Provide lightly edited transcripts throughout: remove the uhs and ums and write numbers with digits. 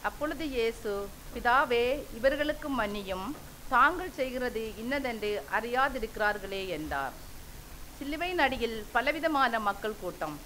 அப்பொழுது இயேசு, பிதாவே, இவர்களுக்கு மன்னியும், தாங்கள் செய்கிறது இன்னதென்று அறியாதிருக்கிறார்களே என்றார். சிலுவையின் அடியில் பலவிதமான மக்கள் கூட்டம்.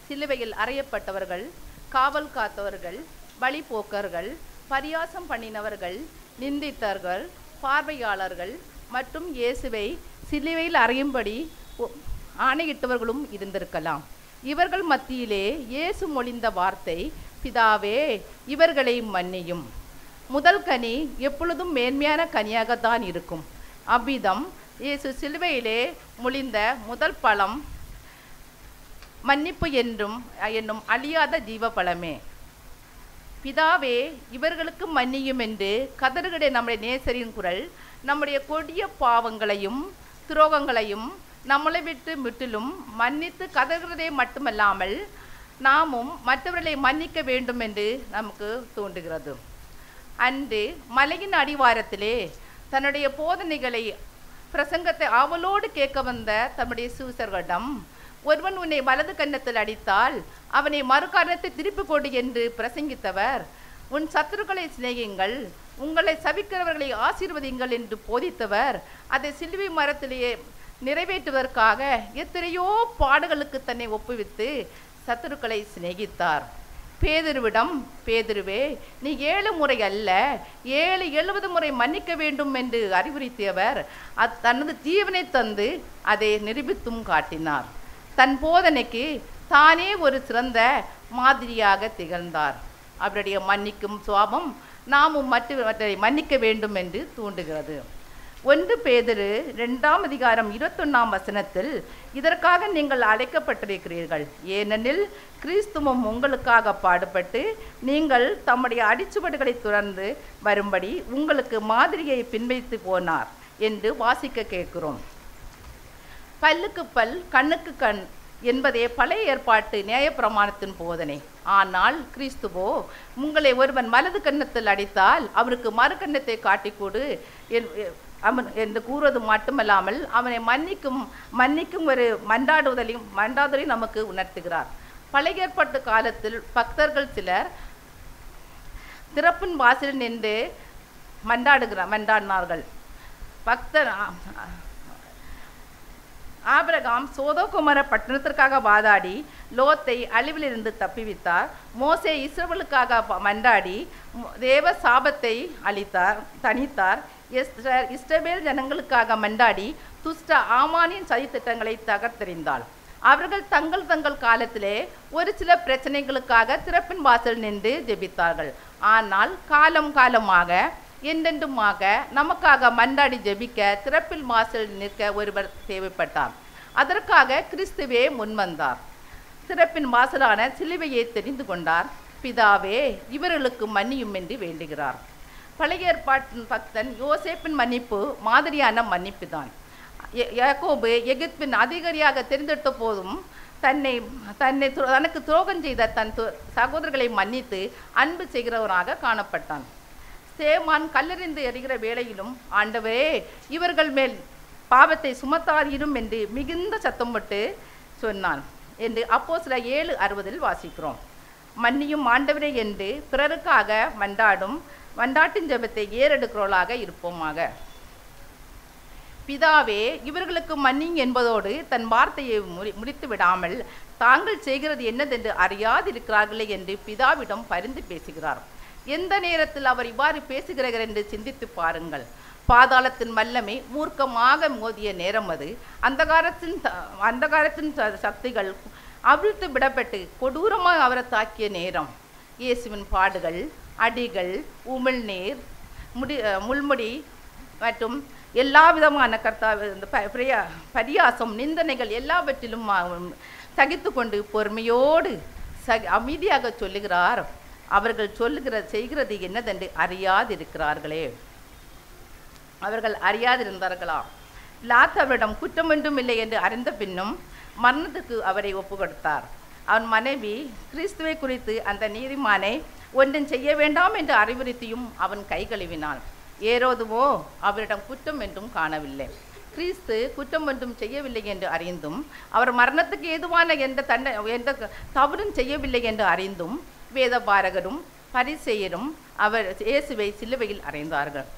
சிலுவையில் அறையப்பட்டவர்கள், காவல் காத்தவர்கள், வழிபோக்கர்கள், பரியாசம் பண்ணினவர்கள், நிந்தித்தவர்கள், பார்வையாளர்கள் மற்றும் இயேசுவை சிலுவையில் அறையும்படி ஆணையிட்டவர்களும் இருந்திருக்கலாம். இவர்கள் மத்தியிலே இயேசு மொழிந்த வார்த்தை, பிதாவே, இவர்களை மன்னியும். முதல் கனி எப்பொழுதும் மேன்மையான கனியாகத்தான் இருக்கும். அவ்விதம் இயேசு சிலுவையிலே மொழிந்த முதல் பழம் மன்னிப்பு என்னும் அழியாத ஜீவ பழமே. பிதாவே, இவர்களுக்கு மன்னியும் என்று கதறுகிற நம்முடைய நேசரின் குரல் நம்முடைய கொடிய பாவங்களையும் துரோகங்களையும் நம்மளை விட்டு முற்றிலும் மன்னித்து கதறுகிறதே மட்டுமல்லாமல் நாமும் மற்றவர்களை மன்னிக்க வேண்டும் என்று நமக்கு தோன்றுகிறது. அன்று மலையின் அடிவாரத்திலே தன்னுடைய போதனைகளை பிரசங்கத்தை ஆவலோடு கேட்க வந்த தன்னுடைய சீஷர்களிடம், ஒருவன் உன்னை வலது கன்னத்தில் அடித்தால் அவனை மறுகாரணத்தை திருப்பி கொடு என்று பிரசங்கித்தவர், உன் சத்துருக்களை சிநேகியுங்கள், உங்களை சபிக்கிறவர்களை ஆசீர்வதிங்கள் என்று போதித்தவர், அதை சிலுவை மரத்திலேயே நிறைவேற்றுவதற்காக எத்தனையோ பாடுகளுக்கு தன்னை ஒப்புவித்து சத்துருக்களை சிநேகித்தார். பேதுருவிடம், பேதுருவே, நீ 7 முறை அல்ல 70 முறை மன்னிக்க வேண்டும் என்று அறிவுறுத்தியவர் தனது ஜீவனை தந்து அதை நிரூபித்தும் காட்டினார். தன் போதனைக்கு தானே ஒரு சிறந்த மாதிரியாக திகழ்ந்தார். அவருடைய மன்னிக்கும் சுவாபம் நாமும் மற்றவரை மன்னிக்க வேண்டும் என்று தூண்டுகிறது. 1 பேதுரு 2ஆம் அதிகாரம் 21ஆம் வசனத்தில், இதற்காக நீங்கள் அழைக்கப்பட்டிருக்கிறீர்கள், ஏனெனில் கிறிஸ்துவும் உங்களுக்காக பாடுபட்டு நீங்கள் தம்முடைய அடிச்சுவடுகளை துறந்து வரும்படி உங்களுக்கு மாதிரியை பின்வைத்து போனார் என்று வாசிக்க கேட்கிறோம். பல்லுக்கு பல், கண்ணுக்கு கண் என்பதே பழைய ஏற்பாட்டு நியாயப்பிரமாணத்தின் போதனை. ஆனால் கிறிஸ்துவோ, உங்களை ஒருவன் வலது கன்னத்தில் அடித்தால் அவருக்கு மறு கன்னத்தை காட்டிக்கொடு என்று கூறுவது மட்டுமல்லாமல் அவனை மன்னிக்கும் ஒரு மன்றாடுதலையும் நமக்கு உணர்த்துகிறார். பழைய ஏற்பாட்டு காலத்தில் பக்தர்கள் சிலர் திறப்பின் வாசலில் நின்று மன்றாடினார்கள். பக்தர் ஆபிரகாம் சோதோகுமர பட்டணத்திற்காக வாதாடி லோத்தை அழிவிலிருந்து தப்பிவித்தார். மோசே இஸ்ரவேலுக்காக மன்றாடி தேவ சாபத்தை தணித்தார். இஸ்ரவேல் ஜனங்களுக்காக மன்றாடி துஷ்ட ஆமானின் சதித்திட்டங்களை தகர்த்தெறிந்தாள். அவர்கள் தங்கள் காலத்திலே ஒரு சில பிரச்சனைகளுக்காக திறப்பின் வாசல் நின்று ஜெபித்தார்கள். ஆனால் காலமாக என்றென்றுமாக நமக்காக மன்றாடி ஜெபிக்க திறப்பில் வாசல் நிற்க ஒருவர் தேவைப்பட்டார். அதற்காக கிறிஸ்துவே முன்வந்தார். திறப்பின் வாசலான சிலுவையை தெரிந்து கொண்டார். பிதாவே, இவர்களுக்கு மன்னியும் என்று வேண்டுகிறார். பழைய ஏற்பாட்டின் பக்தன் யோசேப்பின் மன்னிப்பு மாதிரியான மன்னிப்பு தான். யாக்கோபு எகிப்தின் அதிகாரியாக தெரிந்தெடுத்த போதும் தனக்கு துரோகம் செய்த தன் சகோதரர்களை மன்னித்து அன்பு செய்கிறவனாக காணப்பட்டான். சேமான் கல்லெறிந்து எறிகிற வேளையிலும், ஆண்டவரே, இவர்கள் மேல் பாவத்தை சுமத்தாதிரும் என்று மிகுந்த சத்தம் போட்டு சொன்னான் என்று அப்போஸ்தலர் 7:60 வாசிக்கிறோம். மன்னியும் ஆண்டவரே என்று பிறருக்காக மன்றாட்டின் ஜெபத்தை ஏறெடுக்கிறவர்களாக இருப்போமாக. பிதாவே, இவர்களுக்கு மன்னியும் என்பதோடு தன் வார்த்தையை முடித்து விடாமல், தாங்கள் செய்கிறது என்னதென்று அறியாதிருக்கிறார்களே என்று பிதாவிடம் பரிந்து பேசுகிறார். எந்த நேரத்தில் அவர் இவ்வாறு பேசுகிறார் என்று சிந்தித்து பாருங்கள். பாதாளத்தின் வல்லமை மூர்க்கமாக மோதிய நேரம் அது. அந்தகாரத்தின் சக்திகள் அவிழ்த்து விடப்பட்டு கொடூரமாக அவரை தாக்கிய நேரம். இயேசுவின் பாடுகள், அடிகள், உமிழ்நீர், முள்முடி மற்றும் எல்லா விதமான பரியாசம், நிந்தனைகள் எல்லாவற்றிலும் சகித்து கொண்டு பொறுமையோடு அமைதியாக சொல்லுகிறார், அவர்கள் செய்கிறது என்னதென்று அறியாதிருக்கிறார்களே. அவர்கள் அறியாதிருந்தார்களா? லாசருவிடம் குற்றம் ஒன்றும் இல்லை என்று அறிந்த பின்னும் மரணத்துக்கு அவரை ஒப்பு கொடுத்தார். அவன் மனைவி கிறிஸ்துவை குறித்து அந்த நீதிமானை ஒன்றும் செய்ய வேண்டாம் என்று அறிவுறுத்தியும் அவன் கை கழுவினான். ஏரோதுவோ அவரிடம் குற்றம் என்றும் காணவில்லை. கிறிஸ்து குற்றம் ஒன்றும் செய்யவில்லை என்று அறிந்தும், அவர் மரணத்துக்கு ஏதுவான எந்த தவறும் செய்யவில்லை என்று அறிந்தும், வேதபாரகரும் பரிசேயரும் இயேசுவை சிலுவையில் அறைந்தார்கள்.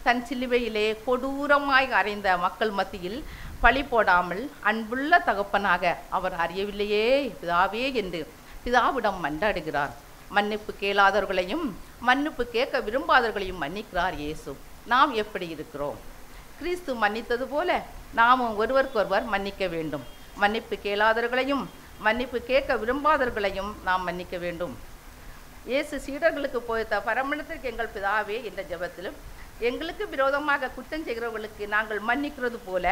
தன் சிலுவையிலே கொடூரமாய் அறைந்த மக்கள் மத்தியில் பழி போடாமல் அன்புள்ள தகப்பனாக அவர் அறியவில்லையே பிதாவே என்று பிதாவிடம் மன்றாடுகிறார். மன்னிப்பு கேளாதவர்களையும் மன்னிப்பு கேட்க விரும்பாதவர்களையும் மன்னிக்கிறார் இயேசு. நாம் எப்படி இருக்கிறோம்? கிறிஸ்து மன்னித்தது போல நாமும் ஒருவருக்கொருவர் மன்னிக்க வேண்டும். மன்னிப்பு கேளாதவர்களையும் மன்னிப்பு கேட்க விரும்பாதவர்களையும் நாம் மன்னிக்க வேண்டும். இயேசு சீடர்களுக்கு போய்த்த பரமண்டலத்திற்கு எங்கள் பிதாவே என்ற ஜெபத்திலும் எங்களுக்கு விரோதமாக குற்றம் செய்கிறவர்களுக்கு நாங்கள் மன்னிக்கிறது போல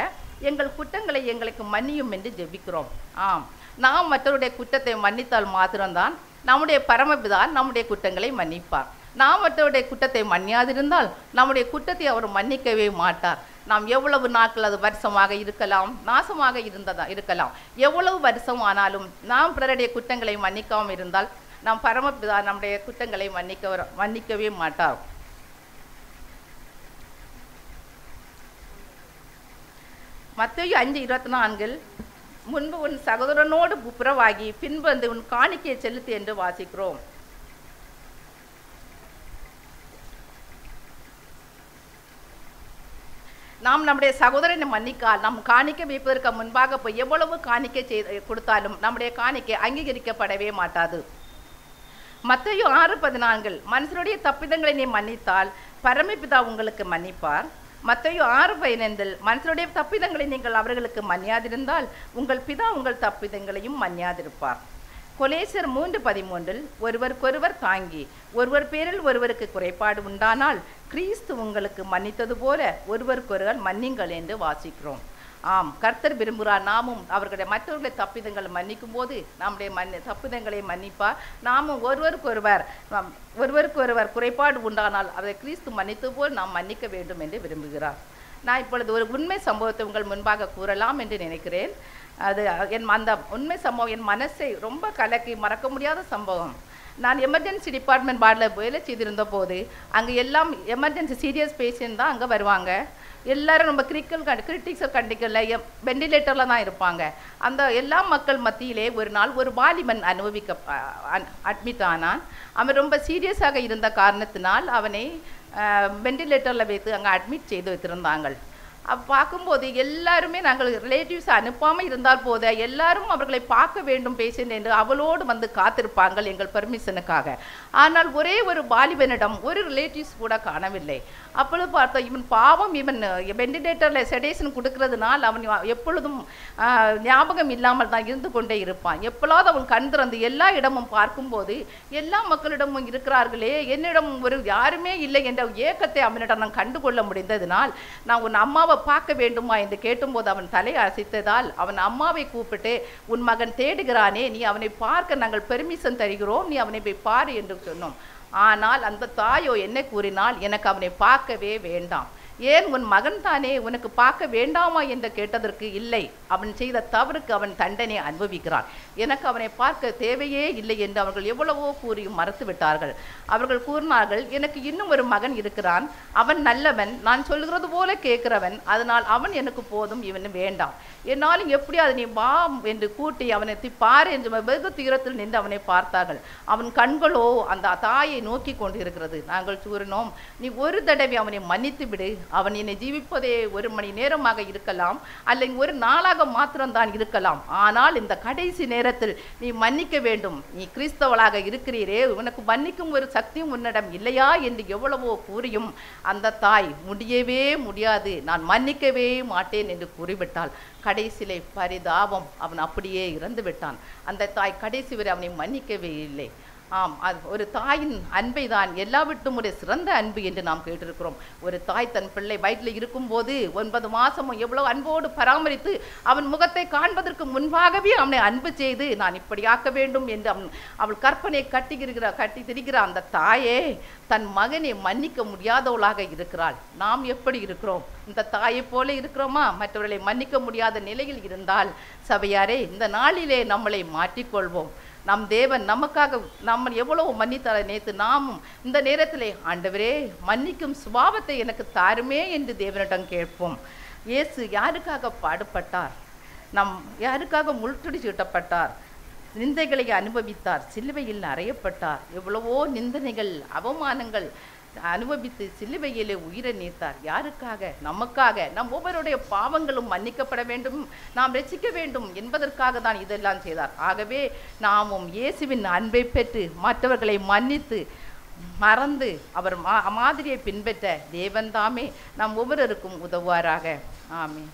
எங்கள் குற்றங்களை எங்களுக்கு மன்னியும் என்று ஜெபிக்கிறோம். ஆம், நாம் மற்றவருடைய குற்றத்தை மன்னித்தால் மாத்திரம்தான் நம்முடைய பரமபிதா நம்முடைய குற்றங்களை மன்னிப்பார். நாம் மற்றவருடைய குற்றத்தை மன்னியாதிருந்தால் நம்முடைய குற்றத்தை அவர் மன்னிக்கவே மாட்டார். நாம் எவ்வளவு நாட்கள் அது வருஷமாக இருக்கலாம், நாசமாக இருக்கலாம், எவ்வளவு வருஷம் ஆனாலும் நாம் பிறருடைய குற்றங்களை மன்னிக்காமல் இருந்தால் நாம் பரமபிதா நம்முடைய குற்றங்களை மன்னிக்கவே மாட்டார். மத்தேயு 5:24 முன்பு உன் சகோதரனோடு புறவாகி பின்பு வந்து உன் காணிக்கையை செலுத்து என்று வாசிக்கிறோம். நாம் நம்முடைய சகோதரனை மன்னிக்கால் நம் காணிக்கை வைப்பதற்கு முன்பாக போய் எவ்வளவு காணிக்கை கொடுத்தாலும் நம்முடைய காணிக்கை அங்கீகரிக்கப்படவே மாட்டாது. மத்தேயு 6:14 மனுஷருடைய தப்பிதங்களை நீ மன்னித்தால் பரமபிதா உங்களுக்கு மன்னிப்பார். மத்தேயு 6:15 மனுஷருடைய தப்பிதங்களை நீங்கள் அவர்களுக்கு மன்னியாதிருந்தால் உங்கள் பிதா உங்கள் தப்பிதங்களையும் மன்னியாதிருப்பார். கொலேசியர் 3:13 ஒருவருக்கொருவர் தாங்கி ஒருவர் பேரில் ஒருவருக்கு குறைபாடு உண்டானால் கிறிஸ்து உங்களுக்கு மன்னித்தது போல ஒருவருக்கொருவர் மன்னிங்கள் என்று வாசிக்கிறோம். ஆம், கர்த்தர் விரும்புகிறார் நாமும் அவர்களுடைய மற்றவர்களை தப்பிதங்களை மன்னிக்கும் போது நம்முடைய தப்பிதங்களை மன்னிப்பார். நாமும் ஒருவருக்கொருவர் குறைபாடு உண்டானால் அதை கிறிஸ்து மன்னித்தது போல் நாம் மன்னிக்க வேண்டும் என்று விரும்புகிறார். நான் இப்பொழுது ஒரு உண்மை சம்பவத்தை உங்கள் முன்பாக கூறலாம் என்று நினைக்கிறேன். அந்த உண்மை சம்பவம் என் மனசை ரொம்ப கலக்கி மறக்க முடியாத சம்பவம். நான் எமர்ஜென்சி டிபார்ட்மெண்ட் வார்டில் வேலை செய்திருந்த போது அங்கே எல்லாம் எமர்ஜென்சி சீரியஸ் பேஷண்ட் தான் அங்கே வருவாங்க. எல்லோரும் ரொம்ப கிரிட்டிக்ஸை கண்டிக்கல வெண்டிலேட்டரில் தான் இருப்பாங்க. அந்த எல்லா மக்கள் மத்தியிலே ஒரு நாள் ஒரு வாலிபன் அட்மிட் ஆனான். அவன் ரொம்ப சீரியஸாக இருந்த காரணத்தினால் அவனை வெண்டிலேட்டரில் வைத்து அங்கே அட்மிட் செய்து வைத்திருந்தாங்க. பார்க்கும்போது எல்லாருமே நாங்கள் ரிலேட்டிவ்ஸ் அனுப்பாமல் இருந்தால் போத எல்லாரும் அவர்களை பார்க்க வேண்டும் பேஷண்ட் என்று அவளோடு வந்து காத்திருப்பாங்க எங்கள் பெர்மிஷனுக்காக. ஆனால் ஒரே ஒரு வாலிபனிடம் ஒரு ரிலேட்டிவ்ஸ் கூட காணவில்லை. அப்பொழுது பார்த்தோம் இவன் பாவம், இவன் வெண்டிலேட்டரில் செடேஷன் கொடுக்கறதுனால் அவன் எப்பொழுதும் ஞாபகம் இல்லாமல் தான் இருந்து கொண்டே இருப்பான். எப்பொழுது அவன் கண் திறந்து எல்லா இடமும் பார்க்கும்போது எல்லா மக்களிடமும் இருக்கிறார்களே என்னிடம் ஒரு யாருமே இல்லை என்ற ஏக்கத்தை அவனிடம் நான் கண்டுகொள்ள முடிந்ததினால் நான் உன் அம்மாவை பார்க்க வேண்டுமா என்று கேட்டும்போது அவன் தலை அசைத்ததால் அவன் அம்மாவை கூப்பிட்டு உன் மகன் தேடுகிறானே, நீ அவனை பார்க்க நாங்கள் பெர்மிஷன் தருகிறோம், நீ அவனை போய் பாரு என்று சொன்னோம். ஆனால் அந்த தாயோ என்ன கூறினால், எனக்கு அவனை பார்க்கவே வேண்டாம். ஏன், உன் மகன் தானே, உனக்கு பார்க்க வேண்டாமா என்று கேட்டதற்கு இல்லை, அவன் செய்த தவறுக்கு அவன் தண்டனை அனுபவிக்கிறான், எனக்கு அவனை பார்க்க தேவையே இல்லை என்று அவர்கள் எவ்வளவோ கூறியும் மறுத்து விட்டார்கள். அவர்கள் கூறினார்கள், எனக்கு இன்னும் ஒரு மகன் இருக்கிறான், அவன் நல்லவன், நான் சொல்கிறது போல கேட்கிறவன், அதனால் அவன் எனக்கு போதும், இவன் வேண்டாம். என்னாலும் எப்படி அதை நீ வா என்று கூட்டி அவனை பாரு என்று வெகு தீரத்தில் நின்று அவனை பார்த்தார்கள். அவன் கண்களோ அந்த தாயை நோக்கி கொண்டு இருக்கிறது. நாங்கள் கூறினோம், நீ ஒரு தடவை அவனை மன்னித்து விடு, அவன் என்னை ஜீவிப்பதே 1 மணி நேரமாக இருக்கலாம் அல்லது ஒரு நாளாக மாத்திரம்தான் இருக்கலாம், ஆனால் இந்த கடைசி நேரத்தில் நீ மன்னிக்க வேண்டும், நீ கிறிஸ்தவளாக இருக்கிறீரே, உனக்கு மன்னிக்கும் ஒரு சக்தியும் உன்னிடம் இல்லையா என்று எவ்வளவோ கூறியும் அந்த தாய் முடியவே முடியாது, நான் மன்னிக்கவே மாட்டேன் என்று கூறிவிட்டாள். கடைசியிலே பரிதாபம், அவன் அப்படியே இறந்து விட்டான். அந்த தாய் கடைசி வரை அவனை மன்னிக்கவே இல்லை. ஆம், அது ஒரு தாயின் அன்பை தான் எல்லாவற்றும் ஒரு சிறந்த அன்பு என்று நாம் கேட்டிருக்கிறோம். ஒரு தாய் தன் பிள்ளை வயிற்றில் இருக்கும்போது 9 மாதமும் எவ்வளோ அன்போடு பராமரித்து அவன் முகத்தை காண்பதற்கு முன்பாகவே அவனை அன்பு செய்து நான் இப்படி ஆக்க வேண்டும் என்று அவள் கற்பனை கட்டி திரிகிற அந்த தாயே தன் மகனை மன்னிக்க முடியாதவளாக இருக்கிறாள். நாம் எப்படி இருக்கிறோம்? இந்த தாயை போல இருக்கிறோமா? மற்றவர்களை மன்னிக்க முடியாத நிலையில் இருந்தால் சபையாரே, இந்த நாளிலே நம்மளை மாற்றிக்கொள்வோம். நம் தேவன் நமக்காக நம்ம எவ்வளவு மன்னித்தார. நேற்று நாமும் இந்த நேரத்திலே, ஆண்டவரே மன்னிக்கும் சுபாவத்தை எனக்கு தாருமே என்று தேவனிடம் கேட்போம். இயேசு யாருக்காக பாடுபட்டார்? யாருக்காக முள்துடி சீட்டப்பட்டார்? நிந்தைகளை அனுபவித்தார், சிலுவையில் அறையப்பட்டார், எவ்வளவோ நிந்தனைகள் அவமானங்கள் அனுபவித்து சிலுவையிலே உயிரை நீத்தார். யாருக்காக? நமக்காக. நம் ஒவ்வொருடைய பாவங்களும் மன்னிக்கப்பட வேண்டும், நாம் ரட்சிக்க வேண்டும் என்பதற்காக தான் இதெல்லாம் செய்தார். ஆகவே நாமும் இயேசுவின் அன்பை பெற்று மற்றவர்களை மன்னித்து மறந்து அவர் மாதிரியை பின்பற்ற தேவன் தாமே நம் ஒவ்வொருவருக்கும் உதவுவாராக. ஆமென்.